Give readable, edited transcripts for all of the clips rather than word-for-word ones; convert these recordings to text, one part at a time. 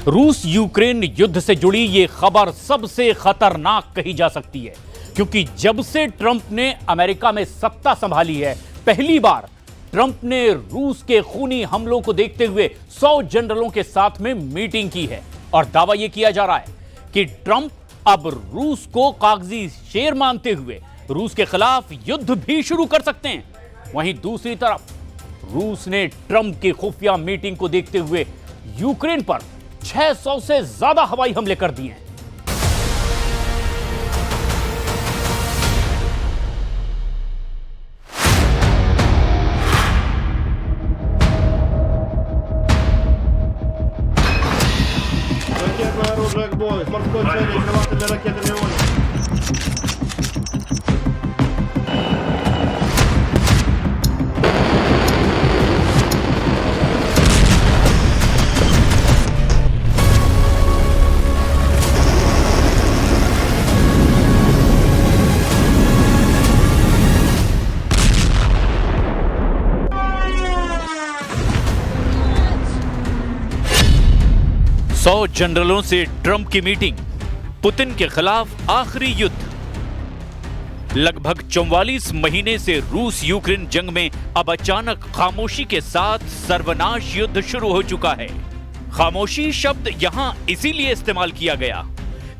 रूस यूक्रेन युद्ध से जुड़ी ये खबर सबसे खतरनाक कही जा सकती है, क्योंकि जब से ट्रंप ने अमेरिका में सत्ता संभाली है, पहली बार ट्रंप ने रूस के खूनी हमलों को देखते हुए 100 जनरलों के साथ में मीटिंग की है और दावा यह किया जा रहा है कि ट्रंप अब रूस को कागजी शेर मानते हुए रूस के खिलाफ युद्ध भी शुरू कर सकते हैं। वहीं दूसरी तरफ रूस ने ट्रंप की खुफिया मीटिंग को देखते हुए यूक्रेन पर 600 से ज्यादा हवाई हमले कर दिए हैं। Ракетное оружие к бою. С морской целью открывательные ракеты «Леонид». सौ जनरलों से ट्रंप की मीटिंग, पुतिन के खिलाफ आखिरी युद्ध। लगभग 44 महीने से रूस यूक्रेन जंग में अब अचानक खामोशी के साथ सर्वनाश युद्ध शुरू हो चुका है। खामोशी शब्द यहां इसीलिए इस्तेमाल किया गया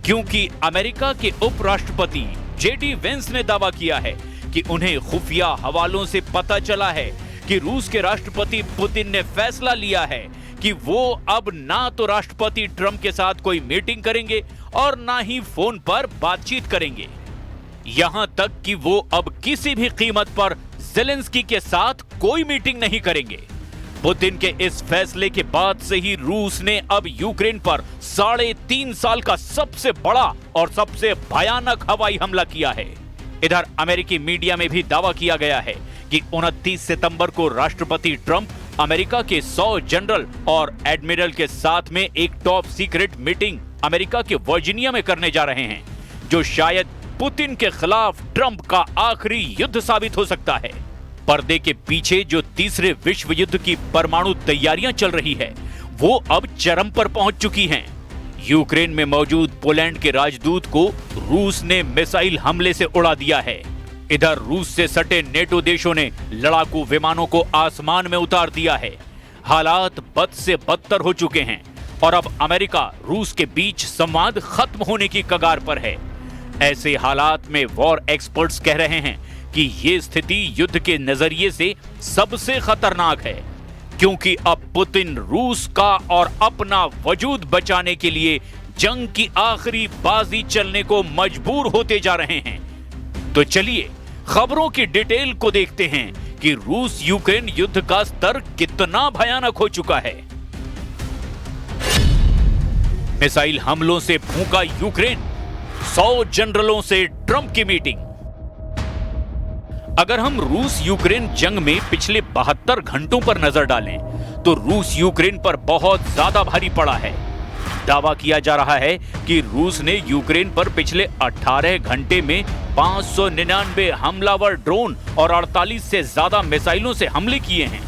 क्योंकि अमेरिका के उपराष्ट्रपति जेडी वेंस ने दावा किया है कि उन्हें खुफिया हवालों से पता चला है कि रूस के राष्ट्रपति पुतिन ने फैसला लिया है कि वो अब ना तो राष्ट्रपति ट्रंप के साथ कोई मीटिंग करेंगे और ना ही फोन पर बातचीत करेंगे। यहां तक कि वो अब किसी भी कीमत पर ज़ेलेंस्की के साथ कोई मीटिंग नहीं करेंगे। पुतिन के इस फैसले के बाद से ही रूस ने अब यूक्रेन पर 3.5 साल का सबसे बड़ा और सबसे भयानक हवाई हमला किया है। इधर अमेरिकी मीडिया में भी दावा किया गया है कि 29 सितंबर को राष्ट्रपति ट्रंप अमेरिका के 100 जनरल और एडमिरल के साथ में एक टॉप सीक्रेट मीटिंग अमेरिका के वर्जीनिया में करने जा रहे हैं, जो शायद पुतिन के खिलाफ ट्रंप का आखिरी युद्ध साबित हो सकता है। पर्दे के पीछे जो तीसरे विश्व युद्ध की परमाणु तैयारियां चल रही है, वो अब चरम पर पहुंच चुकी हैं। यूक्रेन में मौजूद पोलैंड के राजदूत को रूस ने मिसाइल हमले से उड़ा दिया है। इधर रूस से सटे नेटो देशों ने लड़ाकू विमानों को आसमान में उतार दिया है। हालात बद से बदतर हो चुके हैं और अब अमेरिका रूस के बीच संवाद खत्म होने की कगार पर है। ऐसे हालात में वॉर एक्सपर्ट्स कह रहे हैं कि ये स्थिति युद्ध के नजरिए से सबसे खतरनाक है, क्योंकि अब पुतिन रूस का और अपना वजूद बचाने के लिए जंग की आखिरी बाजी चलने को मजबूर होते जा रहे हैं। तो चलिए खबरों की डिटेल को देखते हैं कि रूस यूक्रेन युद्ध का स्तर कितना भयानक हो चुका है। मिसाइल हमलों से भूखा यूक्रेन, 100 जनरलों से ट्रंप की मीटिंग। अगर हम रूस यूक्रेन जंग में पिछले 72 घंटों पर नजर डालें तो रूस यूक्रेन पर बहुत ज्यादा भारी पड़ा है। दावा किया जा रहा है कि रूस ने यूक्रेन पर पिछले 18 घंटे में 599 हमलावर ड्रोन और 48 से ज्यादा मिसाइलों से हमले किए हैं।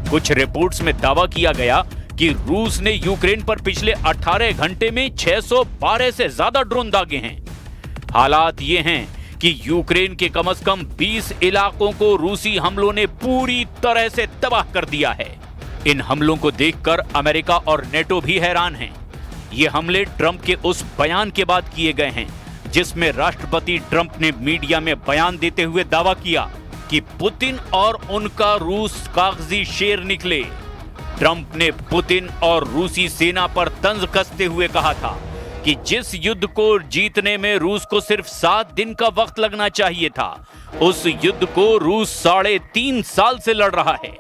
कुछ रिपोर्ट्स में दावा किया गया कि रूस ने यूक्रेन पर पिछले 18 घंटे में 612 से ज्यादा ड्रोन दागे हैं। हालात ये हैं कि यूक्रेन के कम से कम 20 इलाकों को रूसी हमलों ने पूरी तरह से तबाह कर दिया है। इन हमलों को देखकर अमेरिका और नेटो भी हैरान हैं। ये हमले ट्रंप के उस बयान के बाद किए गए हैं जिसमें राष्ट्रपति ट्रंप ने मीडिया में बयान देते हुए दावा किया कि पुतिन और उनका रूस कागजी शेर निकले। ट्रंप ने पुतिन और रूसी सेना पर तंज कसते हुए कहा था कि जिस युद्ध को जीतने में रूस को सिर्फ 7 दिन का वक्त लगना चाहिए था, उस युद्ध को रूस 3.5 साल से लड़ रहा है।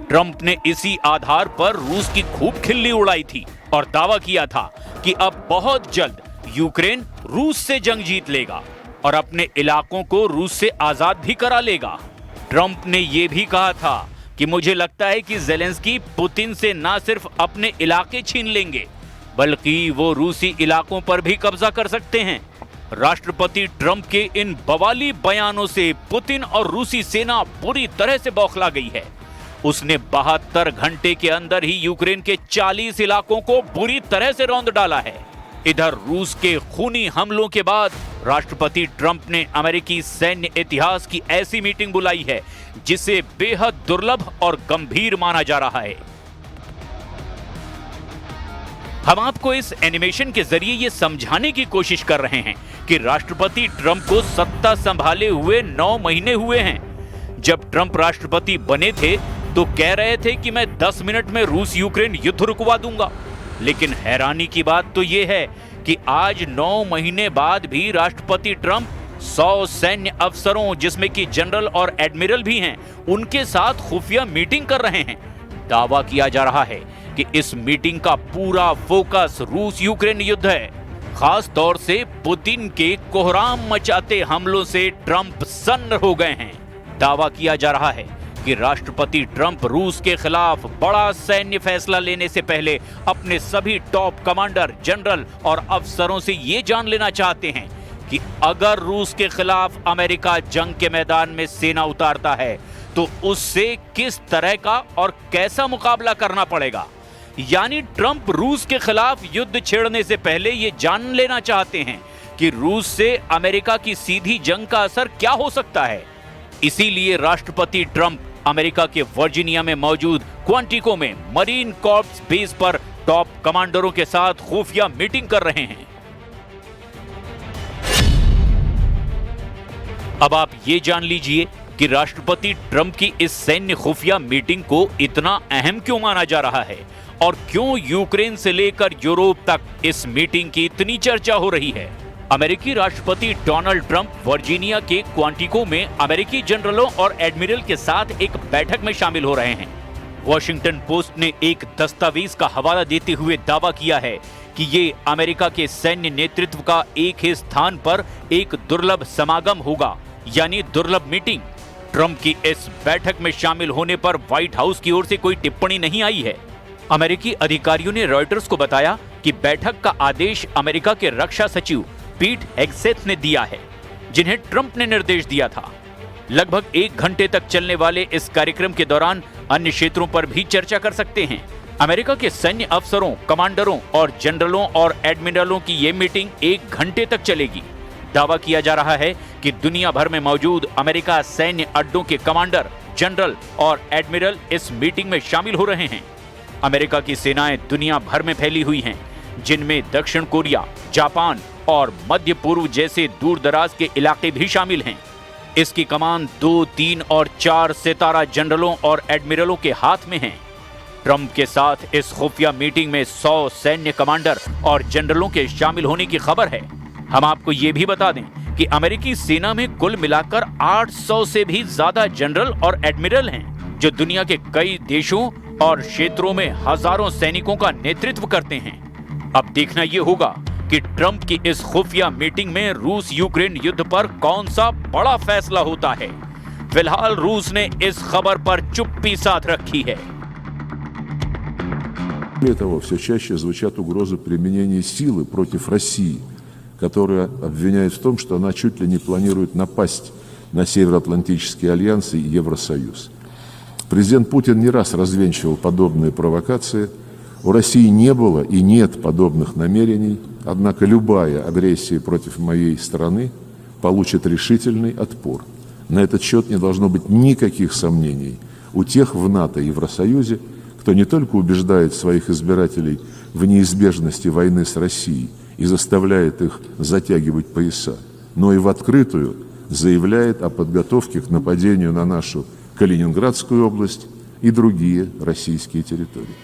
ट्रंप ने इसी आधार पर रूस की खूब खिल्ली उड़ाई थी और दावा किया था कि अब बहुत जल्द यूक्रेन रूस से जंग जीत लेगा और अपने इलाकों को रूस से आजाद भी करा लेगा। ट्रंप ने यह भी कहा था कि मुझे लगता है कि ज़ेलेंस्की पुतिन से ना सिर्फ अपने इलाके छीन लेंगे, बल्कि वो रूसी इलाकों पर भी कब्जा कर सकते हैं। राष्ट्रपति ट्रंप के इन बवाली बयानों से पुतिन और रूसी सेना बुरी तरह से बौखला गई है। उसने 72 घंटे के अंदर ही यूक्रेन के 40 इलाकों को बुरी तरह से रौंद डाला है। इधर रूस के खूनी हमलों के बाद राष्ट्रपति ट्रंप ने अमेरिकी सैन्य इतिहास की ऐसी मीटिंग बुलाई है जिसे बेहद दुर्लभ और गंभीर माना जा रहा है। हम आपको इस एनिमेशन के जरिए यह समझाने की कोशिश कर रहे हैं कि राष्ट्रपति ट्रंप को सत्ता संभाले हुए 9 महीने हुए हैं। जब ट्रंप राष्ट्रपति बने थे तो कह रहे थे कि मैं 10 मिनट में रूस यूक्रेन युद्ध रुकवा दूंगा। लेकिन हैरानी की बात तो यह है कि आज 9 महीने बाद भी राष्ट्रपति ट्रंप 100 सैन्य अफसरों, जिसमें कि जनरल और एडमिरल भी हैं, उनके साथ खुफिया मीटिंग कर रहे हैं। दावा किया जा रहा है कि इस मीटिंग का पूरा फोकस रूस यूक्रेन युद्ध है। खास तौर से पुतिन के कोहराम मचाते हमलों से ट्रंप सन्न हो गए हैं। दावा किया जा रहा है कि राष्ट्रपति ट्रंप रूस के खिलाफ बड़ा सैन्य फैसला लेने से पहले अपने सभी टॉप कमांडर, जनरल और अफसरों से ये जान लेना चाहते हैं कि अगर रूस के खिलाफ अमेरिका जंग के मैदान में सेना उतारता है तो उससे किस तरह का और कैसा मुकाबला करना पड़ेगा। यानी ट्रंप रूस के खिलाफ युद्ध छेड़ने से पहले ये जान लेना चाहते हैं कि रूस से अमेरिका की सीधी जंग का असर क्या हो सकता है। इसीलिए राष्ट्रपति ट्रंप अमेरिका के वर्जीनिया में मौजूद क्वांटिको में मरीन कॉर्प्स बेस पर टॉप कमांडरों के साथ खुफिया मीटिंग कर रहे हैं। अब आप ये जान लीजिए कि राष्ट्रपति ट्रंप की इस सैन्य खुफिया मीटिंग को इतना अहम क्यों माना जा रहा है और क्यों यूक्रेन से लेकर यूरोप तक इस मीटिंग की इतनी चर्चा हो रही है। अमेरिकी राष्ट्रपति डोनाल्ड ट्रंप वर्जीनिया के क्वांटिको में अमेरिकी जनरलों और एडमिरल के साथ एक बैठक में शामिल हो रहे हैं। वॉशिंगटन पोस्ट ने एक दस्तावेज का हवाला देते हुए दावा किया है कि ये अमेरिका के सैन्य नेतृत्व का एक ही स्थान पर एक दुर्लभ समागम होगा, यानी दुर्लभ मीटिंग। ट्रंप की इस बैठक में शामिल होने पर व्हाइट हाउस की ओर से कोई टिप्पणी नहीं आई है। अमेरिकी अधिकारियों ने रॉयटर्स को बताया कि बैठक का आदेश अमेरिका के रक्षा सचिव पीट हेगसेथ ने दिया है, जिन्हें ट्रंप ने निर्देश दिया था। लगभग 1 घंटे तक चलने वाले इस कार्यक्रम के दौरान अन्य क्षेत्रों पर भी चर्चा कर सकते हैं। अमेरिका के सैन्य अफसरों, कमांडरों और जनरलों और एडमिरलों की ये मीटिंग 1 घंटे तक चलेगी। दावा किया जा रहा है कि दुनिया भर में मौजूद अमेरिका सैन्य अड्डों के कमांडर, जनरल और एडमिरल इस मीटिंग में शामिल हो रहे हैं। अमेरिका की सेनाएं दुनिया भर में फैली हुई हैं, जिनमें दक्षिण कोरिया, जापान और मध्य पूर्व जैसे दूर दराज के इलाके भी शामिल हैं। इसकी कमान 2, 3 और 4 सितारा जनरलों और एडमिरलों के हाथ में है। ट्रंप के साथ इस खुफिया मीटिंग में 100 सैन्य कमांडर और जनरलों के शामिल होने की खबर है। हम आपको ये भी बता दें कि अमेरिकी सेना में कुल मिलाकर 800 से भी ज्यादा जनरल और एडमिरल हैं, जो दुनिया के कई देशों और क्षेत्रों में हजारों सैनिकों का नेतृत्व करते हैं। अब देखना यह होगा कि ट्रंप की इस खुफिया मीटिंग में रूस यूक्रेन युद्ध पर कौन सा बड़ा फैसला होता है। फिलहाल रूस ने इस खबर पर चुप्पी साध रखी है। Кроме того, все чаще звучат угрозы применения силы против России, которая обвиняет в том, что она чуть ли не планирует напасть на Североатлантический альянс и Евросоюз. Президент Путин не раз развенчивал подобные провокации. У России не было и нет подобных намерений, однако любая агрессия против моей страны получит решительный отпор. На этот счет не должно быть никаких сомнений у тех в НАТО и Евросоюзе, кто не только убеждает своих избирателей в неизбежности войны с Россией и заставляет их затягивать пояса, но и в открытую заявляет о подготовке к нападению на нашу Калининградскую область и другие российские территории.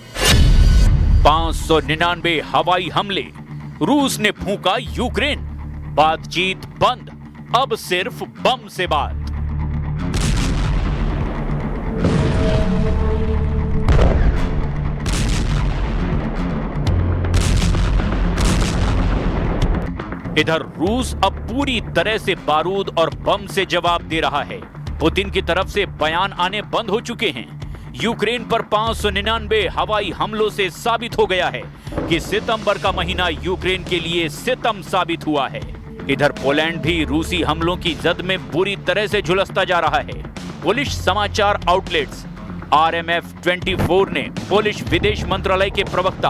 599 हवाई हमले, रूस ने फूंका यूक्रेन, बातचीत बंद, अब सिर्फ बम से बात। इधर रूस अब पूरी तरह से बारूद और बम से जवाब दे रहा है। पुतिन की तरफ से बयान आने बंद हो चुके हैं। यूक्रेन पर 599 हवाई हमलों से साबित हो गया है कि सितंबर का महीना यूक्रेन के लिए सितम साबित हुआ है। इधर पोलैंड भी रूसी हमलों की जद में बुरी तरह से झुलसता जा रहा है। पोलिश समाचार आउटलेट्स RMF24 ने पोलिश विदेश मंत्रालय के प्रवक्ता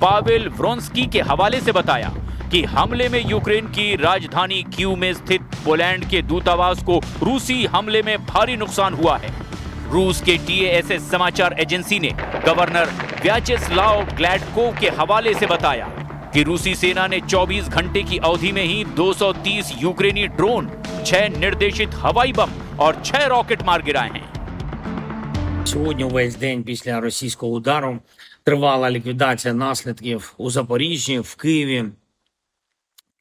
पावेल व्रोंस्की के हवाले से बताया कि हमले में यूक्रेन की राजधानी कीव में स्थित पोलैंड के दूतावास को रूसी हमले में भारी नुकसान हुआ है। रूस के TASS समाचार एजेंसी ने गवर्नर व्याचेस्लाव ग्लैडकोव के हवाले से बताया कि रूसी सेना ने 24 घंटे की अवधि में ही 230 यूक्रेनी ड्रोन, 6 निर्देशित हवाई बम और 6 रॉकेट मार गिराए हैं। Сьогодні весь день після російського удару тривала ліквідація наслідків у Запоріжжі, в Києві,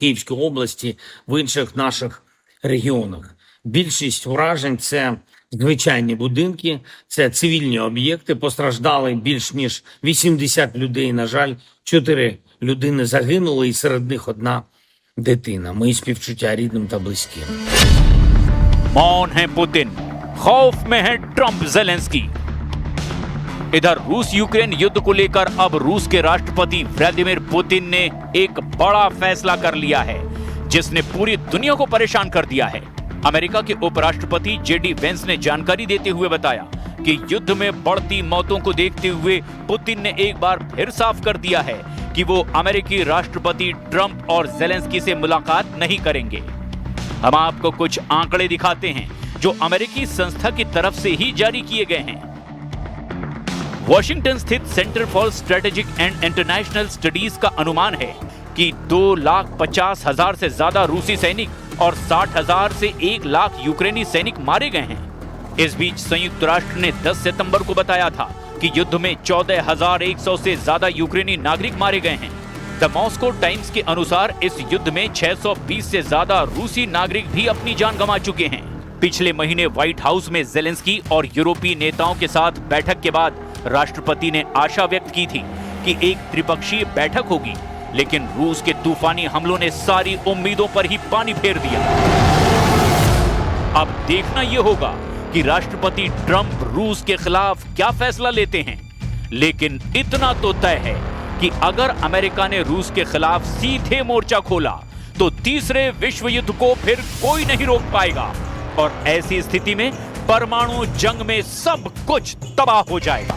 Київській області, в інших наших регіонах. Більшість уражень – це звичайні будинки, це цивільні об'єкти, постраждали більш ніж 80 людей, на жаль, 4 людини загинули і серед них 1 дитина. Мої співчуття рідним та близьким. मौन है पुतिन, खौफ में है ट्रंप जेलेंस्की। इधर रूस यूक्रेन युद्ध को लेकर अब रूस के राष्ट्रपति व्लादिमीर पुतिन ने एक बड़ा फैसला कर लिया है, जिसने पूरी दुनिया को परेशान कर दिया है। अमेरिका के उपराष्ट्रपति JD वेंस ने जानकारी देते हुए बताया कि युद्ध में बढ़ती मौतों को देखते हुए पुतिन ने एक बार फिर साफ कर दिया है कि वो अमेरिकी राष्ट्रपति ट्रंप और जेलेंस्की से मुलाकात नहीं करेंगे। हम आपको कुछ आंकड़े दिखाते हैं जो अमेरिकी संस्था की तरफ से ही जारी किए गए हैं। वॉशिंगटन स्थित centre for strategic and international studies का अनुमान है कि 2,50,000 से ज्यादा रूसी सैनिक और 60,000 से 1 लाख यूक्रेनी सैनिक मारे गए हैं। इस बीच संयुक्त राष्ट्र ने 10 सितंबर को बताया था कि युद्ध में 14,100 से ज्यादा यूक्रेनी नागरिक मारे गए हैं। द मॉस्को टाइम्स के अनुसार इस युद्ध में 620 से ज्यादा रूसी नागरिक भी अपनी जान गंवा चुके हैं। पिछले महीने व्हाइट हाउस में जेलेंस्की और यूरोपीय नेताओं के साथ बैठक के बाद राष्ट्रपति ने आशा व्यक्त की थी कि एक त्रिपक्षीय बैठक होगी, लेकिन रूस के तूफानी हमलों ने सारी उम्मीदों पर ही पानी फेर दिया। अब देखना यह होगा कि राष्ट्रपति ट्रंप रूस के खिलाफ क्या फैसला लेते हैं। लेकिन इतना तो तय है कि अगर अमेरिका ने रूस के खिलाफ सीधे मोर्चा खोला तो तीसरे विश्व युद्ध को फिर कोई नहीं रोक पाएगा और ऐसी स्थिति में परमाणु जंग में सब कुछ तबाह हो जाएगा।